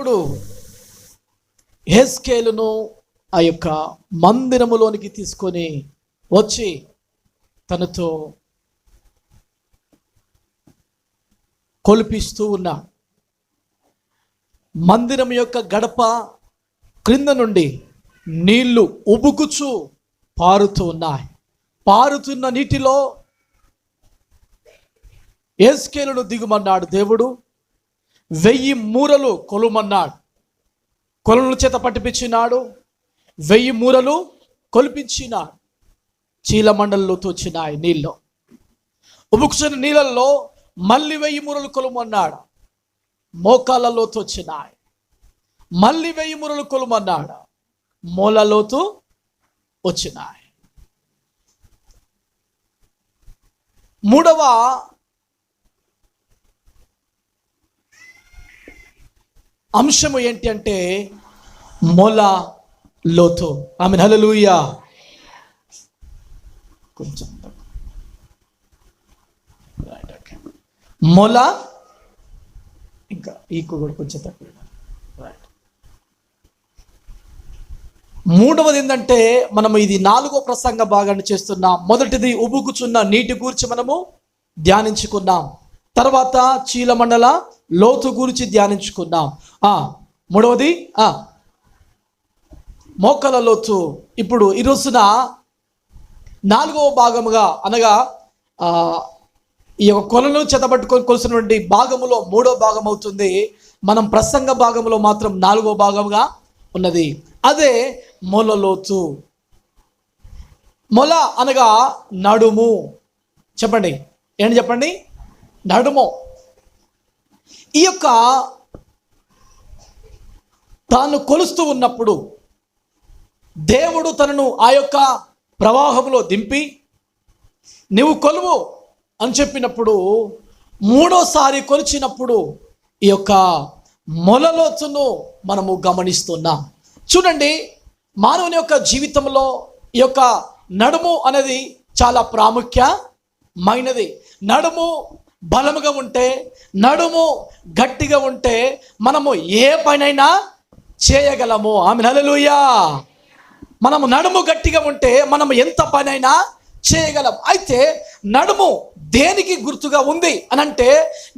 ఇప్పుడు యెహెజ్కేలును ఆ యొక్క మందిరములోనికి తీసుకొని వచ్చి తనతో కొలిపిస్తూ ఉన్నాడు. మందిరం యొక్క గడప క్రింద నుండి నీళ్లు ఉబుకుచూ పారుతూ ఉన్నాయి. పారుతున్న నీటిలో యెహెజ్కేలును దిగుమన్నాడు దేవుడు. 1000 మూరలు కొలుమన్నాడు. కొలనుల చేత పట్టిపించినాడు. 1000 మూరలు కొలిపించినాడు. చీలమండల్లో తోచినాయి నీళ్ళు. ఉబుకుచిన నీళ్ళల్లో మళ్ళీ 1000 మూరలు కొలుమన్నాడు. మోకాళ్ళలో తోచినాయి. మళ్ళీ 1000 మూరలు కొలుమన్నాడు. మూలలోతు వచ్చినాయి. మూడవ అంశము ఏంటి అంటే మొల లోతు. ఆమేన్, హల్లెలూయా. కొంచెం మొల ఇంకా ఈకు కూడా కొంచెం తక్కువ. మూడవది ఏంటంటే మనము ఇది 4వ ప్రసంగ భాగాన్ని చేస్తున్నాం. మొదటిది ఉబుకుచున్న నీటి గురించి మనము ధ్యానించుకున్నాం. తర్వాత చీలమండల లోతు గురించి ధ్యానించుకున్నాం. మూడవది మోకాల లోతు. ఇప్పుడు ఈ రోజున 4వ భాగముగా అనగా ఈ యొక్క కొలను చెతబట్టుకొని కొలిసినటువంటి భాగములో 3వ భాగం అవుతుంది. మనం ప్రసంగ భాగంలో మాత్రం 4వ భాగముగా ఉన్నది. అదే మొల లోతు. మొల అనగా నడుము. చెప్పండి, ఏంటి చెప్పండి? నడుము. ఈ యొక్క తాను కొలుస్తూ ఉన్నప్పుడు దేవుడు తనను ఆ యొక్క ప్రవాహంలో దింపి నీవు కొలువు అని చెప్పినప్పుడు 3వసారి కొలిచినప్పుడు ఈ యొక్క మొలలోతును మనము గమనిస్తున్నాం. చూడండి, మానవుని యొక్క జీవితంలో ఈ యొక్క నడుము అనేది చాలా ప్రాముఖ్యమైనది. నడుము బలముగా ఉంటే, నడుము గట్టిగా ఉంటే మనము ఏ పనైనా చేయగలము. ఆమేన్, హల్లెలూయా. మనము నడుము గట్టిగా ఉంటే మనము ఎంత పనైనా చేయగలం. అయితే నడుము దేనికి గుర్తుగా ఉంది అని అంటే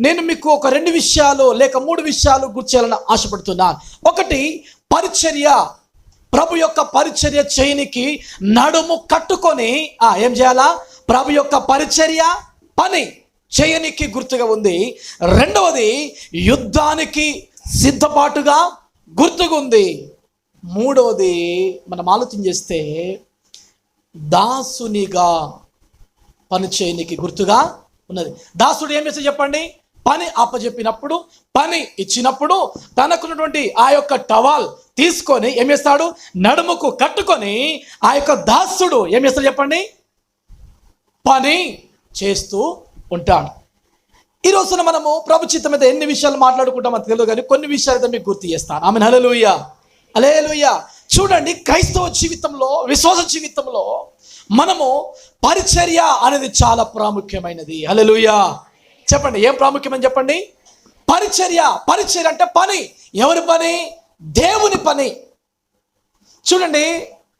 నేను మీకు ఒక 2 విషయాలు లేక 3 విషయాలు గుర్తు చేయాలని ఆశపడుతున్నాను. ఒకటి, పరిచర్య. ప్రభు యొక్క పరిచర్య చేయనికి నడుము కట్టుకొని ఏం చేయాలా? ప్రభు యొక్క పరిచర్య పని చేయనికి గుర్తుగా ఉంది. రెండవది, యుద్ధానికి సిద్ధపాటుగా గుర్తుగా ఉంది. మూడవది, మనం ఆలోచన చేస్తే దాసునిగా పని చేయనికి గుర్తుగా ఉన్నది. దాసుడు ఏం చేస్తే చెప్పండి? పని అప్పచెప్పినప్పుడు, పని ఇచ్చినప్పుడు తనకున్నటువంటి ఆ యొక్క టవాల్ తీసుకొని ఏం చేస్తాడు? నడుముకు కట్టుకొని ఆ యొక్క దాసుడు ఏం చేస్తాడు చెప్పండి? పని చేస్తూ ఉంటాడు. ఈ రోజున మనము ప్రభు చిత్తం మీద ఎన్ని విషయాలు మాట్లాడుకుంటామో తెలియదు, కానీ కొన్ని విషయాలు మీకు గుర్తు చేస్తాను. ఆమేన్, హల్లెలూయా, హల్లెలూయా. చూడండి, క్రైస్తవ జీవితంలో, విశ్వాస జీవితంలో మనము పరిచర్య అనేది చాలా ప్రాముఖ్యమైనది. హల్లెలూయా. చెప్పండి, ఏం ప్రాముఖ్యమని చెప్పండి? పరిచర్య. పరిచర్య అంటే పని. ఎవరి పని? దేవుని పని. చూడండి,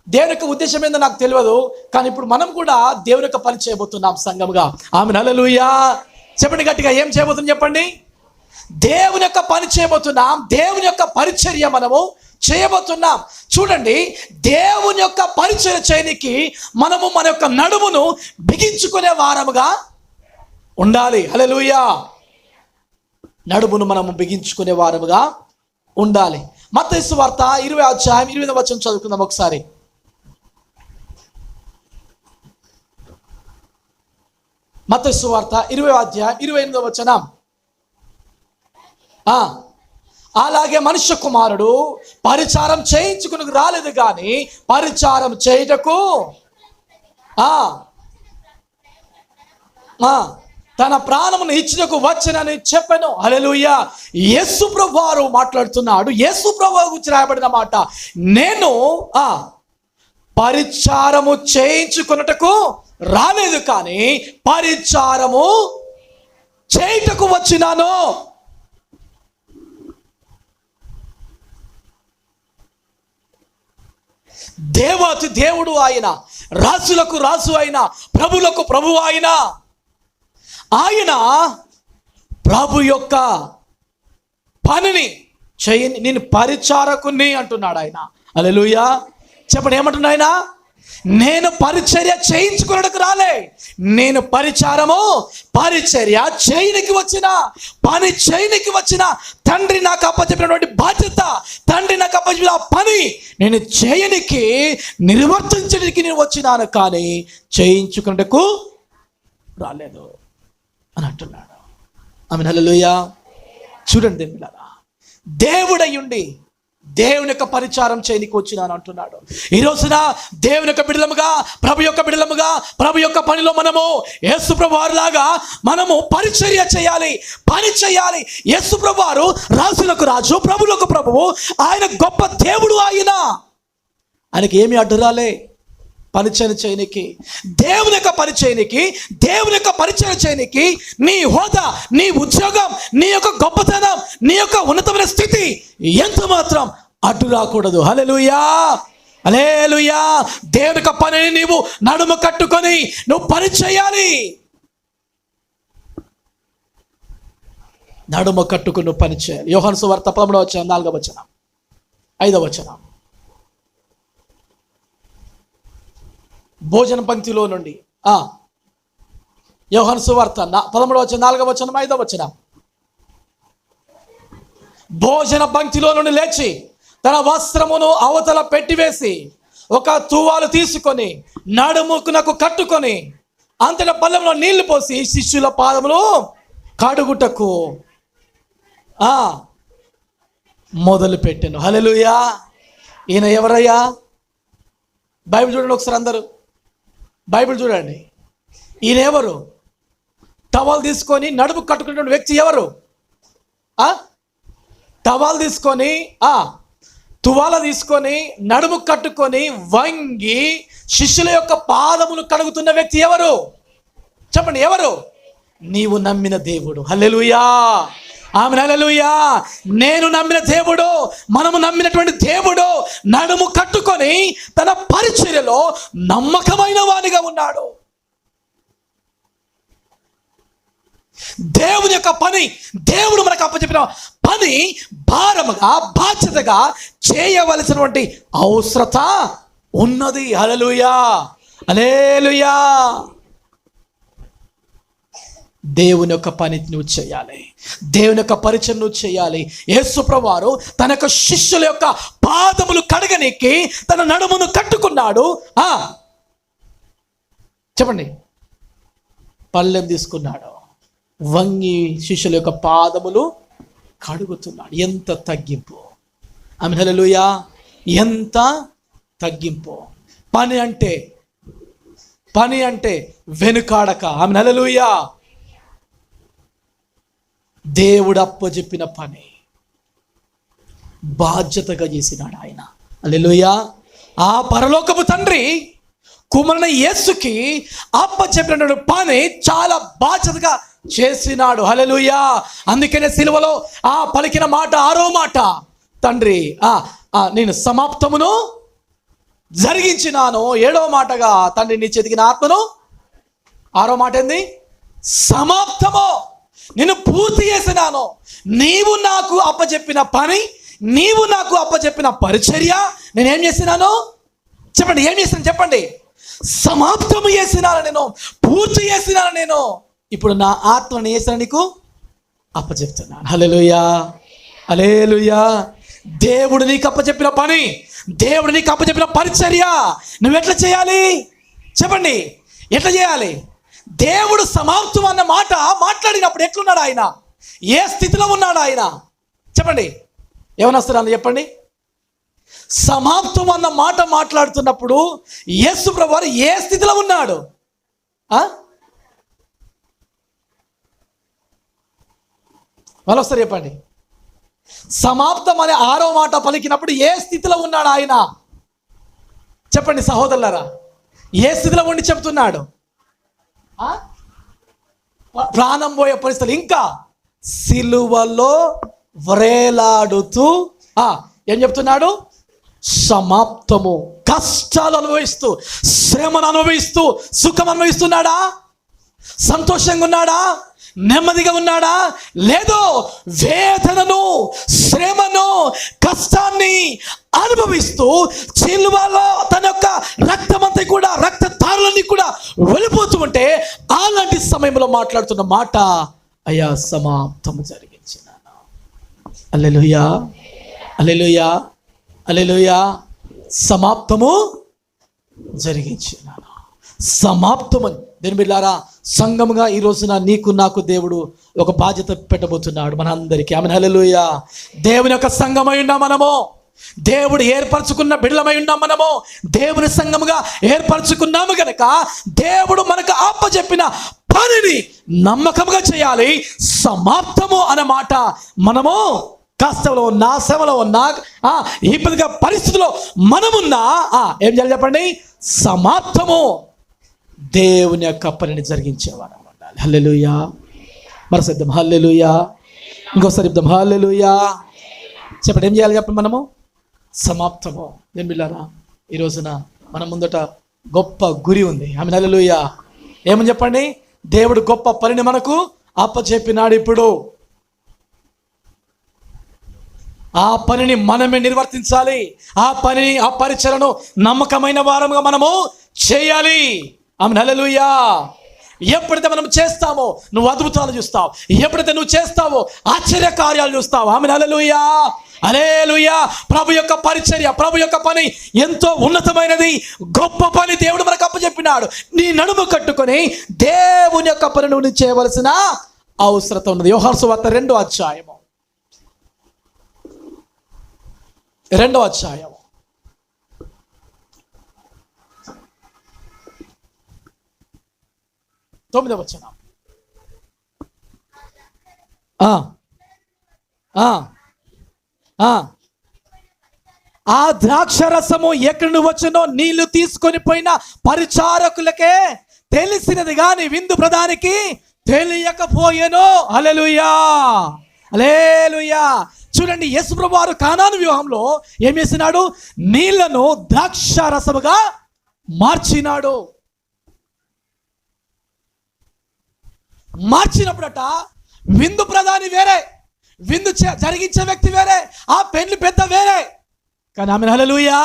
దేవుని యొక్క ఉద్దేశం ఏందో నాకు తెలియదు, కానీ ఇప్పుడు మనం కూడా దేవుని యొక్క పని చేయబోతున్నాం సంఘముగా. ఆమేన్, హల్లెలూయా. చెప్పండి గట్టిగా, ఏం చేయబోతున్నాం చెప్పండి? దేవుని యొక్క పని చేయబోతున్నాం. దేవుని యొక్క పరిచర్య మనము చేయబోతున్నాం. చూడండి, దేవుని యొక్క పరిచర్య చేయనికి మనము మన యొక్క నడుమును బిగించుకునే వారముగా ఉండాలి. హల్లెలూయా. నడుమును మనము బిగించుకునే వారముగా ఉండాలి. మత్తయి సువార్త 20వ అధ్యాయం 20వ వచనం చదువుకుందాం ఒకసారి. మత్తయి సువార్త 20వ అధ్యాయం 28వ వచనం. అలాగే మనుష్య కుమారుడు పరిచారం చేయించుకుని రాలేదు కానీ పరిచారం చేయుటకు తన ప్రాణమును ఇచ్చుటకు వచ్చనని చెప్పాను. హల్లెలూయా. యేసు ప్రభువారు మాట్లాడుతున్నాడు. యేసు ప్రభువు గురించి రాయబడిన మాట, నేను పరిచారము చేయించుకున్నటకు రాలేదు కానీ పరిచారము చేయుటకు వచ్చినాను. దేవాతి దేవుడు ఆయన, రాజులకు రాజు ఆయన, ప్రభులకు ప్రభు ఆయన. ఆయన ప్రభు యొక్క పనిని చేయని, నేను పరిచారకుని అంటున్నాడు ఆయన. హల్లెలూయా. చెప్పండి, ఏమంటున్నా ఆయన? నేను పరిచర్య చేయించుకున్నకు రాలే, నేను పరిచర్య చేయనికి వచ్చిన, పని చేయనికి వచ్చిన. తండ్రి నాకు అప్పచెప్పినటువంటి బాధ్యత, తండ్రి నాకు అప్పచెప్పిన పని నేను చేయనికి, నిర్వర్తించడానికి నేను వచ్చినాను, కానీ చేయించుకున్నకు రాలేదు అని అంటున్నాడు. ఆమె. హల్లెలూయా. చూడండి మిత్రులారా, దేవుడయ్యుండి దేవుని యొక్క పరిచారం చేయనికి వచ్చినాను అంటున్నాడు. ఈ రోజున దేవుని యొక్క బిడ్డలముగా, ప్రభు యొక్క బిడ్డలముగా, ప్రభు యొక్క పనిలో మనము యేసు ప్రభు వారిలాగా మనము పరిచర్య చేయాలి, పని చేయాలి. యేసు ప్రభు వారు రాజులకు రాజు, ప్రభులకు ప్రభువు, ఆయన గొప్ప దేవుడు. ఆయనకి ఏమి అడ్డురాలే పరిచయం చేయనికి, దేవుని యొక్క పరిచయానికి, దేవుని యొక్క పరిచయం చేయనికి. నీ హోదా, నీ ఉద్యోగం, నీ యొక్క గొప్పతనం, నీ యొక్క ఉన్నతమైన స్థితి ఎంత మాత్రం అడ్డు రాకూడదు. హల్లెలూయా, హల్లెలూయా. దేవుని యొక్క పనిని నీవు నడుము కట్టుకొని నువ్వు పని చేయాలి. నడుము కట్టుకుని నువ్వు పని చేయాలి. యోహాను సువార్త 13వ అధ్యాయం 4వ వచనం, 5వ వచనం. భోజన పంక్తిలో నుండి యోహాను సువార్త 13వ అధ్యాయం 4వ వచనం, 5వ వచనం. భోజన పంక్తిలో నుండి లేచి తన వస్త్రమును అవతల పెట్టివేసి ఒక తువాలు తీసుకొని నడుముకునకు కట్టుకొని అంతట పళ్ళెంలో నీళ్లు పోసి శిష్యుల పాదములు కడుగుటకు మొదలు పెట్టాను. హల్లెలూయా. ఈయన ఎవరయ్యా? బైబిల్ చూడండి ఒకసారి, అందరూ బైబిల్ చూడండి. ఈయన ఎవరు? టవల్ తీసుకొని నడుము కట్టుకున్నటువంటి వ్యక్తి ఎవరు? టవల్ తీసుకొని తువాల తీసుకొని నడుము కట్టుకొని వంగి శిష్యుల యొక్క పాదములు కడుగుతున్న వ్యక్తి ఎవరు? చెప్పండి, ఎవరు? నీవు నమ్మిన దేవుడు. హల్లెలూయా, ఆమె. హల్లెలూయా. నేను నమ్మిన దేవుడు, మనము నమ్మినటువంటి దేవుడు నడుము కట్టుకొని తన పరిచర్యలో నమ్మకమైన వానిగా ఉన్నాడు. దేవుని యొక్క పని, దేవుడు మనకు అప్పచెప్పిన పని భారముగా, బాధ్యతగా చేయవలసినటువంటి అవసరత ఉన్నది. హల్లెలూయా, హల్లెలూయా. దేవుని యొక్క పని నువ్వు చేయాలి, దేవుని యొక్క పరిచయం నువ్వు చేయాలి. యేసు ప్రభువారు తన యొక్క శిష్యుల యొక్క పాదములు కడగనికి తన నడుమును కట్టుకున్నాడు. చెప్పండి, పళ్ళెం తీసుకున్నాడు, వంగి శిష్యుల యొక్క పాదములు కడుగుతున్నాడు. ఎంత తగ్గింపు! ఆమె. హల్లెలూయా. ఎంత తగ్గింపు! పని అంటే వెనుకాడక. ఆమె. హల్లెలూయా. దేవుడు అప్పచెప్పిన పని బాధ్యతగా చేసినాడు ఆయన. హల్లెలూయా. ఆ పరలోకపు తండ్రి కుమారుని యేసుకి అప్పచెప్పిన పని చాలా బాధ్యతగా చేసినాడు. హల్లెలూయా. అందుకనే సిలువలో పలికిన మాట, 6వ మాట, తండ్రి నేను సమాప్తమును జరిగించినాను. 7వ మాటగా, తండ్రి నీ చేతికి నా ఆత్మను. 6వ మాట ఏంది? సమాప్తము, నేను పూర్తి చేసినాను. నీవు నాకు అప్పచెప్పిన పని, నీవు నాకు అప్పచెప్పిన పరిచర్య నేనేం చేసినాను? చెప్పండి, ఏం చేసినాను? చెప్పండి. సమాప్తము చేసినాను, నేను పూర్తి చేసినాను. నేను ఇప్పుడు నా ఆత్మను చేసిన నీకు అప్పచెప్తున్నాను. హల్లెలూయా, హల్లెలూయా. దేవుడు నీకు అప్పచెప్పిన పని, దేవుడు నీకు అప్పచెప్పిన పరిచర్య నువ్వు ఎట్లా చేయాలి? చెప్పండి, ఎట్లా చేయాలి? దేవుడు సమాప్తం అన్న మాట మాట్లాడినప్పుడు ఎట్లున్నాడు ఆయన? ఏ స్థితిలో ఉన్నాడు ఆయన? చెప్పండి, ఏమనొస్తారు చెప్పండి. సమాప్తం అన్న మాట మాట్లాడుతున్నప్పుడు యేసు ప్రభువారు ఏ స్థితిలో ఉన్నాడు? వాళ్ళు వస్తారు చెప్పండి. సమాప్తం అనే 6వ మాట పలికినప్పుడు ఏ స్థితిలో ఉన్నాడు ఆయన? చెప్పండి సహోదరులారా, ఏ స్థితిలో ఉండి చెప్తున్నాడు? ప్రాణం పోయే పరిస్థితులు, ఇంకా సిలువలో వ్రేలాడుతూ ఏం చెప్తున్నాడు? సమాప్తము. కష్టాలు అనుభవిస్తూ, శ్రమను అనుభవిస్తూ సుఖం అనుభవిస్తున్నాడా? సంతోషంగా ఉన్నాడా? నెమ్మదిగా ఉన్నాడా? లేదో వేదనను, శ్రమను, కష్టాన్ని అనుభవిస్తూ చిలువలో తన యొక్క రక్తమంతా కూడా, రక్త తారులన్నీ కూడా వెళ్ళిపోతూ ఉంటే అలాంటి సమయంలో మాట్లాడుతున్న మాట, అయ్యా సమాప్తము జరిగించినాను. హల్లెలూయా, హల్లెలూయా, హల్లెలూయా. సమాప్తము జరిగించినాను. సమాప్తమని దేని బిడ్డలారా, సంఘముగా ఈ రోజున నీకు నాకు దేవుడు ఒక బాధ్యత పెట్టబోతున్నాడు మన అందరికీ. ఆమేన్, హల్లెలూయా. దేవుని యొక్క సంఘమై ఉన్నాం మనము. దేవుడు ఏర్పరచుకున్న బిడ్డలమై ఉన్నాం మనము. దేవుని సంఘముగా ఏర్పరచుకున్నాము కనుక దేవుడు మనకు అప్పచెప్పిన పనిని నమ్మకంగా చేయాలి. సమాప్తము అన్నమాట మనము కష్టంలో ఉన్నా, శ్రమలో ఉన్నా, ఇబ్బందిగా పరిస్థితిలో మనమున్నా ఏం చేయాలి చెప్పండి? సమాప్తము. దేవుని యొక్క పనిని జరిగించేవారు ఉండాలి. హల్లెలూయా. మరో శబ్దం హల్లెలూయా. ఇంకోసారి శబ్దం హల్లెలూయా. చెప్పండి, ఏం చేయాలి చెప్పండి? మనము సమాప్తము. నేను బిళ్ళారా, ఈ రోజున మన ముందట గొప్ప గురి ఉంది. ఆమె హల్లెలూయా. ఏమని చెప్పండి? దేవుడు గొప్ప పనిని మనకు అప్పచెప్పినాడు. ఇప్పుడు ఆ పనిని మనమే నిర్వర్తించాలి. ఆ పనిని, ఆ పరిచయను నమ్మకమైన వారముగా మనము చేయాలి. ఆమె హల్లెలూయా. ఎప్పుడైతే మనం చేస్తామో నువ్వు అద్భుతాలు చూస్తావు. ఎప్పుడైతే నువ్వు చేస్తావో ఆశ్చర్య కార్యాలు చూస్తావు. ఆమె హల్లెలూయా, హల్లెలూయా. ప్రభు యొక్క పరిచర్య, ప్రభు యొక్క పని ఎంతో ఉన్నతమైనది, గొప్ప పని దేవుడు మనకు అప్పచెప్పినాడు. నీ నడుము కట్టుకొని దేవుని యొక్క పని నువ్వు చేయవలసిన అవసరత ఉన్నది. యోహాను సువార్త 2వ అధ్యాయము 9వ వచనం. ఆ ద్రాక్షరసము ఎక్కడి నుండి వచ్చునో నీళ్లు తీసుకొని పోయిన పరిచారకులకే తెలిసినది గాని విందు ప్రధానికి తెలియకపోయెను. హల్లెలూయా, హల్లెలూయా. చూడండి, యేసు ప్రభువు వారు కానాను వివాహంలో ఏం చేసినాడు? నీళ్లను ద్రాక్షారసముగా మార్చినాడు. మార్చినప్పుడట విందు ప్రధాని వేరే, విందు జరిగించే వ్యక్తి వేరే, ఆ పెండ్లి పెద్ద వేరే. కానీ ఆమె హల్లెలూయా,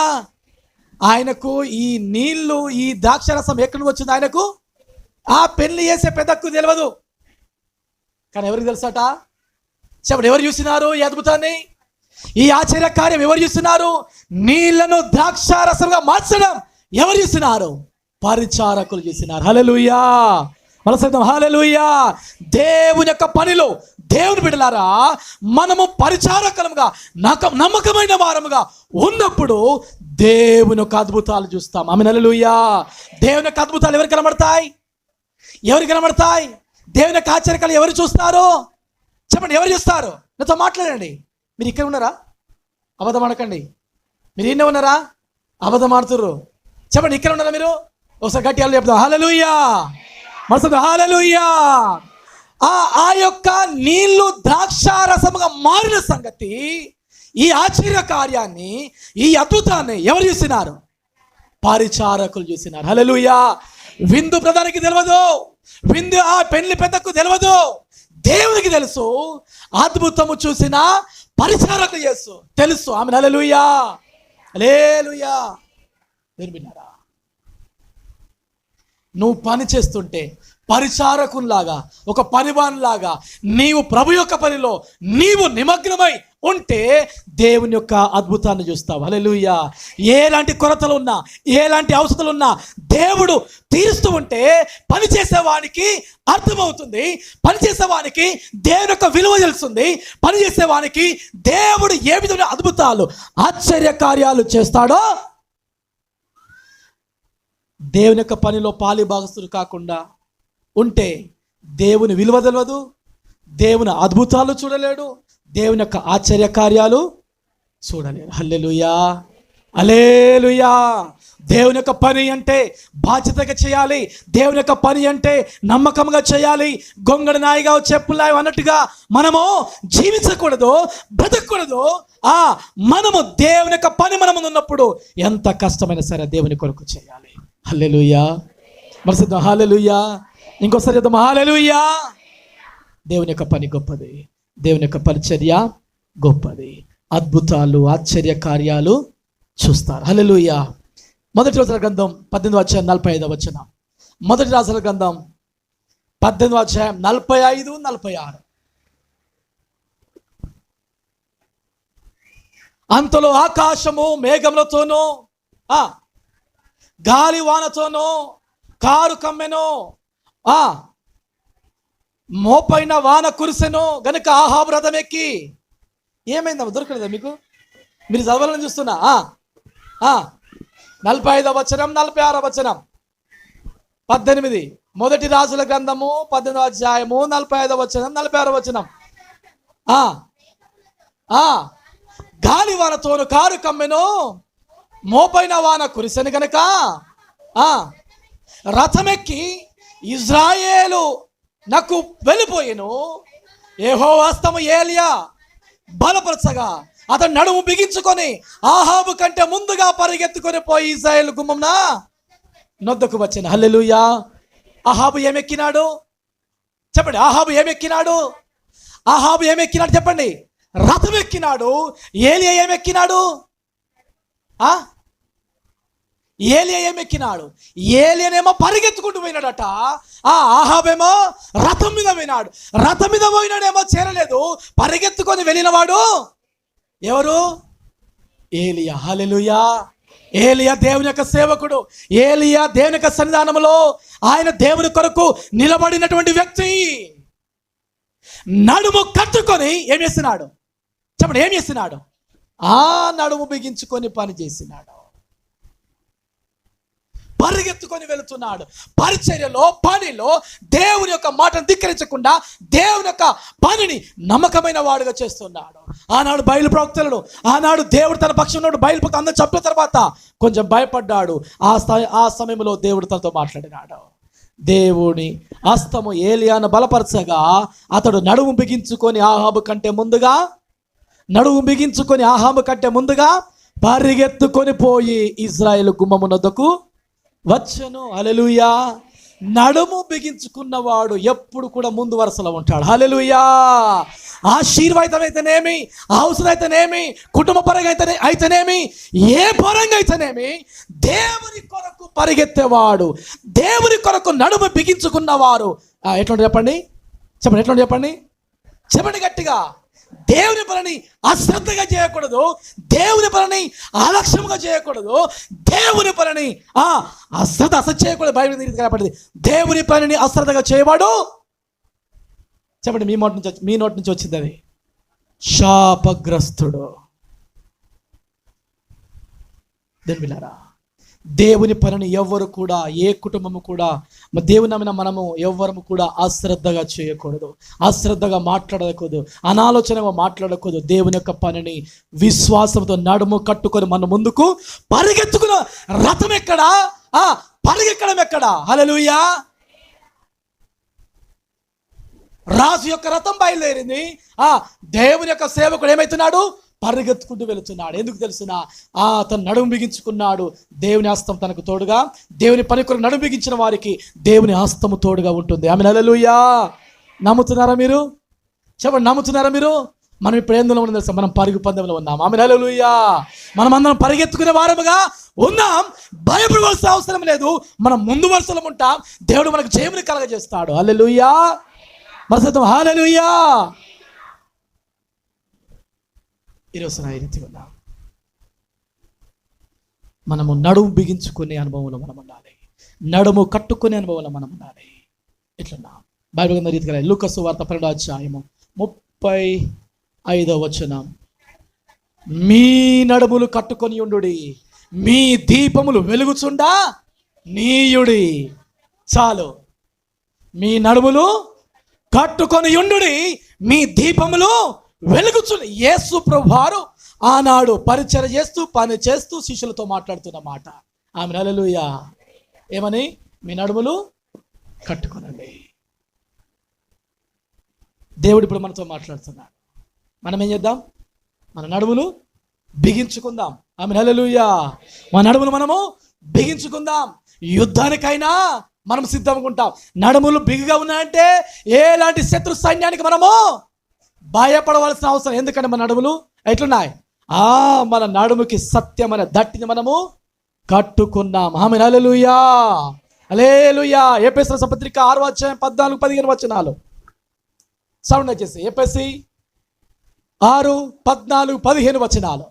ఆయనకు ఈ నీళ్లు, ఈ ద్రాక్షరసం ఎక్కడి నుంచి వచ్చింది ఆయనకు? ఆ పెళ్లి చేసే పెద్దకు తెలియదు. కానీ ఎవరికి తెలుసట? చెప్పండి, ఎవరు చూసినారు ఈ అద్భుతాన్ని, ఈ ఆశ్చర్య కార్యం ఎవరు చూస్తున్నారు? నీళ్లను ద్రాక్షారసంగా మార్చడం ఎవరు చూసినారు? పరిచారకులు చూసినారు. హల్లెలూయా, మనసంతం హల్లెలూయా. దేవుని యొక్క పనిలో దేవుని బిడ్డలారా, మనము పరిచారకులుగా, నమ్మకమైన వారముగా ఉన్నప్పుడు దేవుని యొక్క అద్భుతాలు చూస్తాం. ఆమేన్, హల్లెలూయా. దేవుని యొక్క అద్భుతాలు ఎవరికి కనబడతాయి? ఎవరికి కనబడతాయి? దేవుని యొక్క ఆశ్చర్యకాలు ఎవరు చూస్తారు? చెప్పండి, ఎవరు చూస్తారు? నాతో మాట్లాడండి. మీరు ఇక్కడ ఉన్నారా? అబద్ధం ఆడకండి. మీరు ఇన్నే ఉన్నారా? అబద్ధం ఆడుతుర్రు. చెప్పండి, ఇక్కడ ఉన్నారా మీరు? ఒకసారి గట్టి వాళ్ళు చెప్తాం. హల్లెలూయా, మనసు హల్లెలూయా. ఆ యొక్క నీళ్లు ద్రాక్షారసముగా మారిన సంగతి, ఈ ఆశ్చర్య కార్యాన్ని, ఈ అద్భుతాన్ని ఎవరు చూసినారు? పరిచారకులు చూసినారు. హల్లెలూయా. విందు ప్రధానికి తెలియదు, విందు ఆ పెళ్లి పెద్దకు తెలియదు, దేవునికి తెలుసు. అద్భుతము చూసిన పరిచారకులు తెలుసు. ఆమె హల్లెలూయా, హల్లెలూయా. విన్నారా? నువ్వు పని చేస్తుంటే పరిచారకుల్లాగా, ఒక పనివానిలాగా నీవు ప్రభు యొక్క పనిలో నీవు నిమగ్నమై ఉంటే దేవుని యొక్క అద్భుతాన్ని చూస్తావు. హల్లెలూయా. ఎలాంటి కొరతలు ఉన్నా, ఎలాంటి అవసరాలు ఉన్నా దేవుడు తీరుస్తూ ఉంటే పని చేసేవానికి అర్థమవుతుంది. పని చేసేవానికి దేవుని యొక్క విలువ తెలుస్తుంది. పని చేసేవానికి దేవుడు ఏ విధమైన అద్భుతాలు, ఆశ్చర్య కార్యాలు చేస్తాడో. దేవుని యొక్క పనిలో పాలి భాగస్తులు కాకుండా ఉంటే దేవుని విలువ తెలియదు, దేవుని అద్భుతాలు చూడలేడు, దేవుని యొక్క ఆశ్చర్య కార్యాలు చూడలేడు. హల్లెలూయా, హల్లెలూయా. దేవుని యొక్క పని అంటే బాధ్యతగా చేయాలి. దేవుని యొక్క పని అంటే నమ్మకంగా చేయాలి. గొంగడి నాయిగా చెప్పులాయి అన్నట్టుగా మనము జీవించకూడదు, బ్రతకూడదు. మనము దేవుని యొక్క పని మన ముందు ఉన్నప్పుడు ఎంత కష్టమైనా సరే దేవుని కొరకు చేయాలి. హల్లెలూయా. మరొకసారి హల్లెలూయా. ఇంకోసారి చెప్తాం హల్లెలూయా. దేవుని యొక్క పని గొప్పది, దేవుని యొక్క పరిచర్య గొప్పది. అద్భుతాలు, ఆశ్చర్య కార్యాలు చూస్తారు. హల్లెలూయా. మొదటి రాజుల గ్రంథం 18:45. మొదటి రాజుల గ్రంథం 18:45-46. అంతలో ఆకాశము మేఘములతోనూ గాలి వానతోనూ కారు కమ్మెను, మోపైన వాన కురిసెను గనుక ఆహాబు రథం ఎక్కి. ఏమైందమ్మా, దొరకలేదా మీకు? మీరు చదవాలని చూస్తున్నా. 45వ వచనం, 46వ వచనం, 18. మొదటి రాజుల గ్రంథము 18వ అధ్యాయము 45వ వచనం, 46వ వచనం. గాలి వానతోను కారు కమ్మెను, మోపైన వాన కురిసెను గనక రథమెక్కి ఇజ్రాయేలు నాకు వెళ్ళిపోయాను. యెహోవా హస్తము ఏలియా బలపరచగా అతను నడుము బిగించుకొని ఆహాబు కంటే ముందుగా పరిగెత్తుకొని పోయి ఇజ్రాయేలు గుమ్మంన నొద్దకు వచ్చాను. హల్లెలూయా. ఆహాబు ఏమెక్కినాడు చెప్పండి. ఆహాబు ఏమెక్కినాడు చెప్పండి. రథం ఎక్కినాడు. ఏలియా ఏమెక్కినాడు? ఏలియనేమో పరిగెత్తుకుంటూ పోయినాడట. ఆహాబేమో రథం మీద పోయినాడు. రథం మీద పోయినాడేమో చేరలేదు. పరిగెత్తుకొని వెళ్ళినవాడు ఎవరు? ఏలియా. హల్లెలూయా. ఏలియా దేవుని యొక్క సేవకుడు. ఏలియా దేవుని యొక్క సన్నిధానంలో ఆయన దేవుని కొరకు నిలబడినటువంటి వ్యక్తి. నడుము కట్టుకొని ఏం చేస్తున్నాడు చెప్పండి? ఏం చేస్తున్నాడు? నడుము బిగించుకొని పని చేసినాడు. పరిగెత్తుకొని వెళుతున్నాడు. పరిచర్యలో, పనిలో దేవుని యొక్క మాటను ధిక్కరించకుండా దేవుని యొక్క పనిని నమ్మకమైన వాడుగా చేస్తున్నాడు. ఆనాడు బయలు ప్రవక్తలను, ఆనాడు దేవుడు తన పక్షంలో బయలు ప్రవక్త అందరూ చెప్పిన తర్వాత కొంచెం భయపడ్డాడు. ఆ సమయంలో దేవుడు తనతో మాట్లాడినాడు. దేవుని హస్తము ఏలియాను బలపరచగా అతడు నడుము బిగించుకొని ఆహాబు కంటే ముందుగా పరిగెత్తుకొని పోయి ఇజ్రాయేలు గుమ్మమునొద్దకు వచ్చెను. హల్లెలూయా. నడుము బిగించుకున్నవాడు ఎప్పుడు కూడా ముందు వరుసలో ఉంటాడు. హల్లెలూయా. ఆశీర్వాదం అయితేనేమి, అవసరం అయితేనేమి, కుటుంబ పరంగా అయితేనేమి, ఏ పరంగా అయితేనేమి దేవుని కొరకు పరిగెత్తేవాడు, దేవుని కొరకు నడుము బిగించుకున్నవారు ఎట్లా చెప్పండి గట్టిగా. దేవుని పనిని అశ్రద్ధగా చేయకూడదు. దేవుని పనిని అలక్ష్యంగా చేయకూడదు. దేవుని పనిని అశ్రద్ధ చేయకూడదు. బైబిల్ కాబట్టి దేవుని పనిని అశ్రద్ధగా చేయవాడు చెప్పండి, మీ నోటి నుంచి వచ్చింది అది శాపగ్రస్తుడు. దేవులారా, దేవుని పనిని ఎవ్వరు కూడా, ఏ కుటుంబము కూడా, దేవుని నమ్మిన మనము ఎవ్వరము కూడా అశ్రద్ధగా చేయకూడదు, అశ్రద్ధగా మాట్లాడకూడదు, అనాలోచనగా మాట్లాడకూడదు. దేవుని యొక్క పనిని విశ్వాసంతో నడుము కట్టుకొని మన ముందుకు పరిగెత్తుకున్న రథం ఎక్కడా? పరిగెక్కడం ఎక్కడా? హల్లెలూయా. రాజు యొక్క రథం బయలుదేరింది. దేవుని యొక్క సేవకుడు ఏమైతున్నాడు? పరిగెత్తుకుంటూ వెళుతున్నాడు. ఎందుకు తెలుసునా? తను నడుము బిగించుకున్నాడు. దేవుని హస్తం తనకు తోడుగా, దేవుని పని కొరకు నడుము బిగించిన వారికి దేవుని హస్తము తోడుగా ఉంటుంది. ఆమేన్. హల్లెలూయా. నమ్ముతున్నారా మీరు? చెప్పండి, నమ్ముతున్నారా మీరు? మనం ఇప్పుడు ఎందులో ఉన్నాం తెలుసా? మనం పరుగు పందెంలో ఉన్నాం. ఆమేన్. హల్లెలూయా. మనం అందరం పరిగెత్తుకునే వారముగా ఉన్నాం. భయపడవలసిన అవసరం లేదు. మనం ముందు వరుసలో ఉంటాం. దేవుడు మనకు జయముని కలగజేస్తాడు. హల్లెలూయా. మరసతం హల్లెలూయా. ఈరోజు నా రీతిగా ఉన్నాం. మనము నడుము బిగించుకునే అనుభవంలో మనం ఉండాలి. నడుము కట్టుకునే అనుభవంలో మనం ఉండాలి. ఎట్లున్నా బైబిల్ గ్రంథ రీతిగా లూకా సువార్త 12వ అధ్యాయము 35వ వచనం. మీ నడుములు కట్టుకొని ఉండుడి, మీ దీపములు వెలుగుచుండా నీయుడి. చాలు. మీ నడుములు కట్టుకొని ఉండుడి, మీ దీపములు వెలుగుచుండి. యేసు ప్రభువారు ఆనాడు పరిచర్య చేస్తూ, పని చేస్తూ శిష్యులతో మాట్లాడుతున్న మాట. ఆమె హల్లెలూయా. ఏమని? మీ నడుములు కట్టుకోనండి. దేవుడు ఇప్పుడు మనతో మాట్లాడుతున్నాడు. మనం ఏం చేద్దాం? మన నడుములు బిగించుకుందాం. ఆమె హల్లెలూయా. మన నడుములు మనము బిగించుకుందాం. యుద్ధానికైనా మనం సిద్ధంగా ఉంటాం. నడుములు బిగిగా ఉన్నాయంటే ఎలాంటి శత్రు సైన్యానికి మనము భయపడవలసిన అవసరం. ఎందుకంటే మన నడుములు ఎట్లున్నాయి? మన నడుముకి సత్యమైన దట్టిని మనము కట్టుకున్నాం. ఆమె హల్లెలూయా, హల్లెలూయా. ఎఫెసీయుల పత్రిక 6:14-15 వచనాలు సౌండ్ వచ్చేసి. ఎఫెసీ 6:14-15 వచనాలు.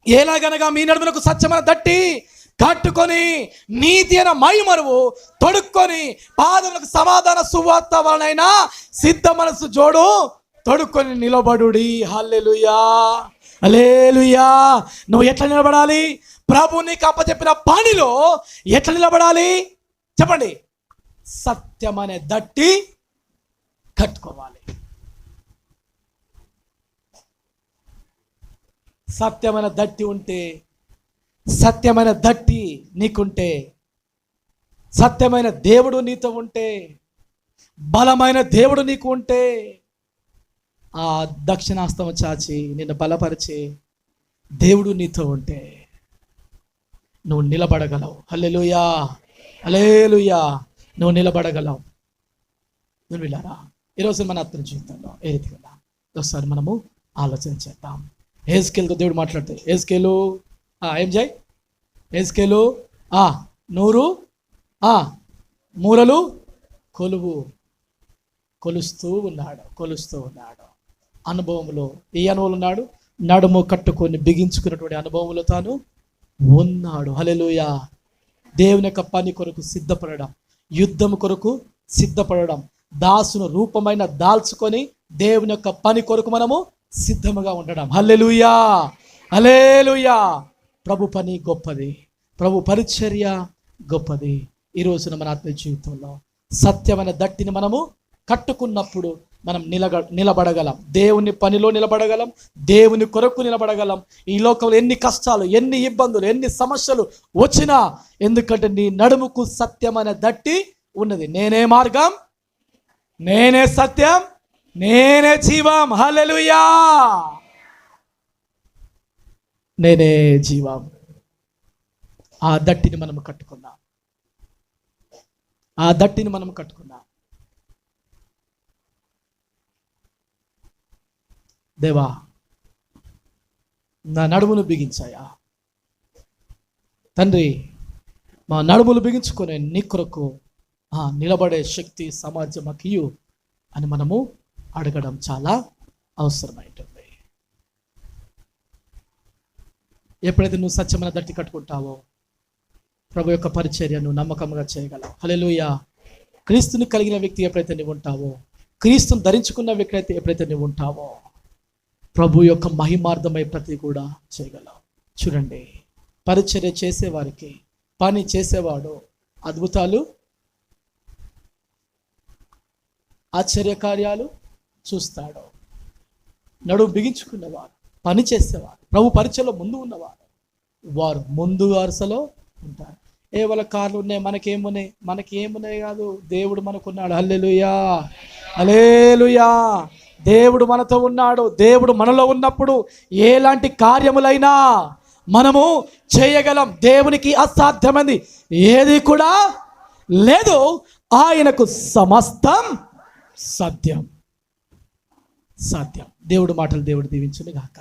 ఎలాగనగా మీ నడుములకు సత్యమైన దట్టి కట్టుకొని నీతి అయిన మైమరువు తొడుక్కొని పాదములకు సమాధాన సువార్త వలనైనా సిద్ధ మనసు జోడు తొడుక్కొని నిలబడుడి. హల్లెలూయా, హల్లెలూయా. నువ్వు ఎట్లా నిలబడాలి? ప్రభు నీకు అప్పచెప్పిన పనిలో ఎట్లా నిలబడాలి చెప్పండి? సత్యమనే దట్టి కట్టుకోవాలి. సత్యమైన దట్టి ఉంటే, సత్యమైన దట్టి నీకుంటే, సత్యమైన దేవుడు నీతో ఉంటే, బలమైన దేవుడు నీకు ఉంటే, ఆ దక్షిణాస్తం చాచి నిన్ను బలపరిచే దేవుడు నీతో ఉంటే నువ్వు నిలబడగలవు. హల్లెలూయా, హల్లెలూయా. నువ్వు నిలబడగలవు. నువ్వు వెళ్ళారా? ఈరోజు మన ఆత్మ జీవితంలో ఏ రీతిగా ఒకసారి మనము ఆలోచన చేద్దాం. హెజ్కేలుతో దేవుడు మాట్లాడతాడు. హెజ్కేలు ఏం చేయి? హెజ్కేలు 100 మూరలు కొలుస్తూ ఉన్నాడు. అనుభవంలో ఏ అనుభవం ఉన్నాడు? నడుము కట్టుకొని బిగించుకున్నటువంటి అనుభవంలో తాను ఉన్నాడు. హల్లెలూయా. దేవుని యొక్క పని కొరకు సిద్ధపడడం, యుద్ధం కొరకు సిద్ధపడడం, దాసును రూపమైన దాల్చుకొని దేవుని యొక్క పని కొరకు మనము సిద్ధముగా ఉండడం. హల్లెలూయా, హల్లెలూయా. ప్రభు పని గొప్పది, ప్రభు పరిచర్య గొప్పది. ఈ రోజున మన ఆత్మీయ జీవితంలో సత్యమైన దట్టిని మనము కట్టుకున్నప్పుడు మనం నిలబడగలం. దేవుని పనిలో నిలబడగలం, దేవుని కొరకు నిలబడగలం. ఈ లోకంలో ఎన్ని కష్టాలు, ఎన్ని ఇబ్బందులు, ఎన్ని సమస్యలు వచ్చినా, ఎందుకంటే నీ నడుముకు సత్యమైన దట్టి ఉన్నది. నేనే మార్గం, నేనే సత్యం, నేనే జీవం. హల్లెలూయా, నేనే జీవం. ఆ దట్టిని మనం కట్టుకున్నాం, ఆ దట్టిని మనం కట్టుకున్నాం. దేవా, నా నడుమును బిగించాయా తండ్రి. మా నడుములు బిగించుకొని నీ కొరకు నిలబడే శక్తి సమాజమకియు అని మనము అడగడం చాలా అవసరమైంటుంది. ఎప్పుడైతే నువ్వు సత్యమైన దట్టి కట్టుకుంటావో ప్రభు యొక్క పరిచర్యను నమ్మకంగా చేయగలవు. హల్లెలూయా. క్రీస్తుని కలిగిన వ్యక్తి ఎప్పుడైతే నువ్వు ఉంటావో, క్రీస్తుని ధరించుకున్న వ్యక్తి అయితే ఎప్పుడైతే నువ్వు ఉంటావో, ప్రభు యొక్క మహిమార్థమై ప్రతి కూడా చేయగలవు. చూడండి, పరిచర్య చేసేవారికి, పని చేసేవాడు అద్భుతాలు, ఆశ్చర్య కార్యాలు చూస్తాడు. నడుము బిగించుకున్నవారు, పని చేసేవారు, ప్రభు పరిచయలో ముందు ఉన్నవారు, వారు ముందు వరుసలో ఉంటారు. వాళ్ళ కార్లు ఉన్నాయి, మనకేమున్నాయి కాదు, దేవుడు మనకున్నాడు. హల్లెలూయా, హల్లెలూయా. దేవుడు మనతో ఉన్నాడు. దేవుడు మనలో ఉన్నప్పుడు ఎలాంటి కార్యములైనా మనము చేయగలం. దేవునికి అసాధ్యమైంది ఏది కూడా లేదు. ఆయనకు సమస్తం సాధ్యం. దేవుడు మాటలు దేవుడు దీవించును గాక.